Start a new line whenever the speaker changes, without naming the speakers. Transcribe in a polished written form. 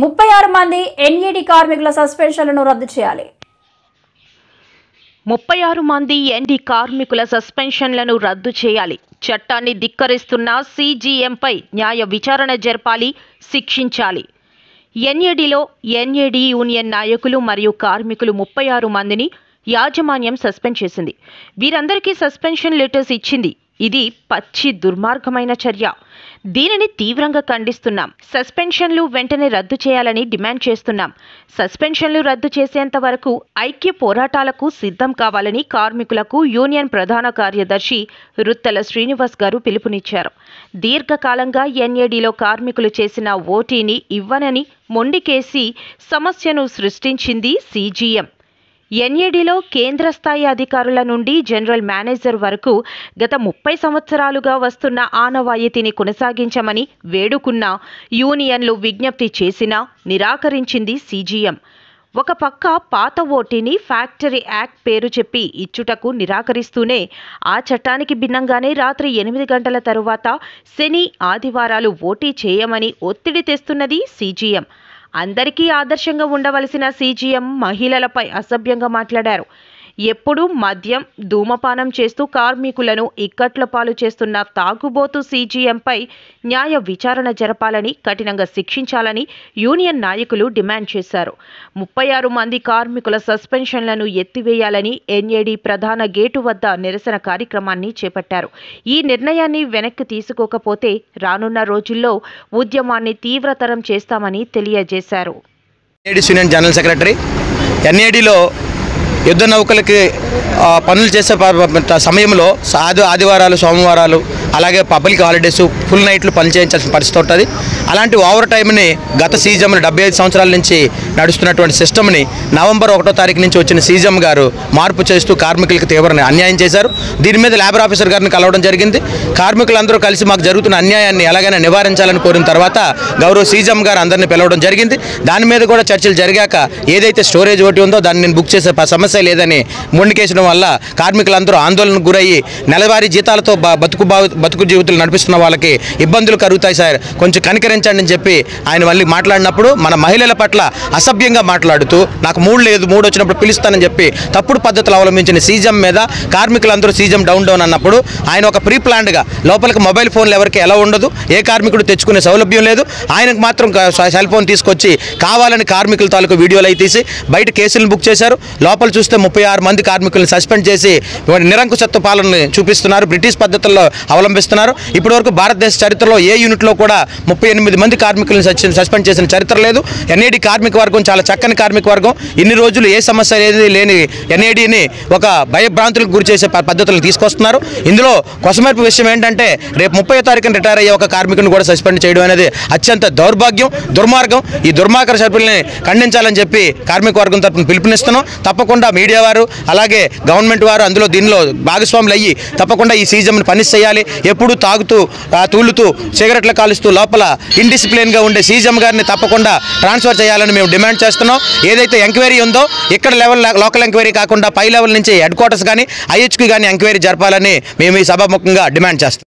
36 మంది ఎన్ఏడి కార్మికుల సస్పెన్షన్లను రద్దు చేయాలి.
36 మంది ఎన్ఏడి కార్మికుల సస్పెన్షన్లను రద్దు చేయాలి. చట్టాన్ని ధిక్కరిస్తున్న సీజీఎంపై న్యాయ విచారణ జరపాలి, శిక్షించాలి. ఎన్ఏడిలో ఎన్ఏడి యూనియన్ నాయకులు మరియు కార్మికులు 36 మందిని యాజమాన్యం సస్పెండ్ చేసింది. వీరందరికీ సస్పెన్షన్ లెటర్స్ ఇచ్చింది. ఇది పచ్చి దుర్మార్గమైన చర్య. దీనిని తీవ్రంగా ఖండిస్తున్నాం. సస్పెన్షన్లు వెంటనే రద్దు చేయాలని డిమాండ్ చేస్తున్నాం. సస్పెన్షన్లు రద్దు చేసేంత వరకు ఐక్య పోరాటాలకు సిద్ధం కావాలని కార్మికులకు యూనియన్ ప్రధాన కార్యదర్శి రుత్తల శ్రీనివాస్ గారు పిలుపునిచ్చారు. దీర్ఘకాలంగా ఎన్ఏడిలో కార్మికులు చేసిన ఓటీని ఇవ్వనని మొండికేసి సమస్యను సృష్టించింది సీజీఎం. ఎన్ఏడిలో కేంద్ర స్థాయి అధికారుల నుండి జనరల్ మేనేజర్ వరకు గత 30 సంవత్సరాలుగా వస్తున్న ఆనవాయితీని కొనసాగించమని వేడుకున్న యూనియన్లు విజ్ఞప్తి చేసినా నిరాకరించింది సీజీఎం. ఒక పక్క పాత ఓటీని ఫ్యాక్టరీ యాక్ట్ పేరు చెప్పి ఇచ్చుటకు నిరాకరిస్తూనే ఆ చట్టానికి భిన్నంగానే రాత్రి 8 గంటల తరువాత శని, ఆదివారాలు ఓటీ చేయమని ఒత్తిడి తెస్తున్నది సీజీఎం. అందరికీ ఆదర్శంగా ఉండవలసిన సీజీఎం మహిళలపై అసభ్యంగా మాట్లాడారు. ఎప్పుడూ మద్యం, ధూమపానం చేస్తూ కార్మికులను ఇక్కట్ల పాలు చేస్తున్న తాగుబోతు సీజీఎంపై న్యాయ విచారణ జరపాలని, కఠినంగా శిక్షించాలని యూనియన్ నాయకులు డిమాండ్ చేశారు. 36 మంది కార్మికుల సస్పెన్షన్లను ఎత్తివేయాలని ఎన్ఏడి ప్రధాన గేటు వద్ద నిరసన కార్యక్రమాన్ని చేపట్టారు. ఈ నిర్ణయాన్ని వెనక్కి తీసుకోకపోతే రానున్న రోజుల్లో ఉద్యమాన్ని తీవ్రతరం చేస్తామని తెలియజేశారు.
జనరల్ సెక్రటరీ ఎన్ఏడిలో యుద్ధ నౌకలకి పనులు చేసే సమయంలో ఆదివారాలు, సోమవారాలు, అలాగే పబ్లిక్ హాలిడేస్, ఫుల్ నైట్లు పని చేయించాల్సిన పరిస్థితి ఉంటుంది. అలాంటి ఓవర్ టైంని గత సీజంలు 75 సంవత్సరాల నుంచి నడుస్తున్నటువంటి సిస్టమ్ని నవంబర్ 1వ తారీఖు నుంచి వచ్చిన సీజం గారు మార్పు చేస్తూ కార్మికులకు తీవ్ర అన్యాయం చేశారు. దీని మీద లేబర్ ఆఫీసర్ గారిని కలవడం జరిగింది. కార్మికులందరూ కలిసి మాకు జరుగుతున్న అన్యాయాన్ని ఎలాగైనా నివారించాలని కోరిన తర్వాత గౌరవ సీజం గారు అందరినీ పిలవడం జరిగింది. దాని మీద కూడా చర్చలు జరిగాక ఏదైతే స్టోరేజ్ ఓటీ ఉందో దాన్ని నేను బుక్ చేసే సమస్య లేదని మొండికేసడం వల్ల కార్మికులందరూ ఆందోళనకు గురయ్యి నెలవారీ జీతాలతో బతుకు జీవితాలు నడిపిస్తున్న వాళ్ళకి ఇబ్బందులు కలుగుతాయి సార్, కొంచెం కనికరించండి అని చెప్పి ఆయన మళ్ళీ మాట్లాడినప్పుడు మన మహిళల పట్ల అసభ్యంగా మాట్లాడుతూ నాకు 3 లేదు 3 వచ్చినప్పుడు పిలుస్తానని చెప్పి తప్పుడు పద్ధతులు అవలంబించిన సీజం మీద కార్మికులందరూ సీజం డౌన్ అన్నప్పుడు ఆయన ఒక ప్రీ ప్లాన్డ్గా లోపలికి మొబైల్ ఫోన్లు ఎవరికి ఎలా ఉండదు, ఏ కార్మికుడు తెచ్చుకునే సౌలభ్యం లేదు, ఆయనకు మాత్రం సెల్ ఫోన్ తీసుకొచ్చి కావాలని కార్మికుల తాలూకు వీడియోలు అయి తీసి బయట కేసులను బుక్ చేశారు. లోపల చూస్తే 36 మంది కార్మికులను సస్పెండ్ చేసి నిరంకుశత్వ పాలనని చూపిస్తున్నారు, బ్రిటిష్ పద్ధతుల్లో అవలంబిస్తున్నారు. ఇప్పటివరకు భారతదేశ చరిత్రలో ఏ యూనిట్లో కూడా 38 మంది కార్మికులను సస్పెండ్ చేసిన చరిత్ర లేదు. ఎన్ఏడి కార్మిక వర్గం చాలా చక్కని కార్మిక వర్గం. ఇన్ని రోజులు ఏ సమస్య లేని ఎన్ఏడిని ఒక భయభ్రాంతులకు గురి చేసే పద్ధతులను తీసుకొస్తున్నారు. ఇందులో కొసమెరుపు విషయం ఏంటంటే రేపు 30వ తారీఖున రిటైర్ అయ్యే ఒక కార్మికుని కూడా సస్పెండ్ చేయడం అనేది అత్యంత దౌర్భాగ్యం, దుర్మార్గం. ఈ దుర్మార్గ చర్యల్ని ఖండించాలని చెప్పి కార్మిక వర్గం తరపున పిలుపునిస్తున్నాం. తప్పకుండా మీడియా వారు అలాగే గవర్నమెంట్ వారు దీనిలో భాగస్వాములు అయ్యి తప్పకుండా ఈ సీజన్ను పనిష్ చేయాలి. ఎప్పుడు తాగుతూ తూలుతూ సిగరెట్లు కాలుస్తూ లోపల ఇండిసిప్లిన్గా ఉండే సీజం గారిని తప్పకుండా ట్రాన్స్ఫర్ చేయాలని మేము డిమాండ్ చేస్తున్నాం. ఏదైతే ఎంక్వైరీ ఉందో ఇక్కడ లోకల్ ఎంక్వైరీ కాకుండా పై లెవెల్ నుంచి హెడ్ క్వార్టర్స్ కానీ IHQ కానీ ఎంక్వైరీ జరపాలని మేము ఈ సభాముఖంగా డిమాండ్ చేస్తాం.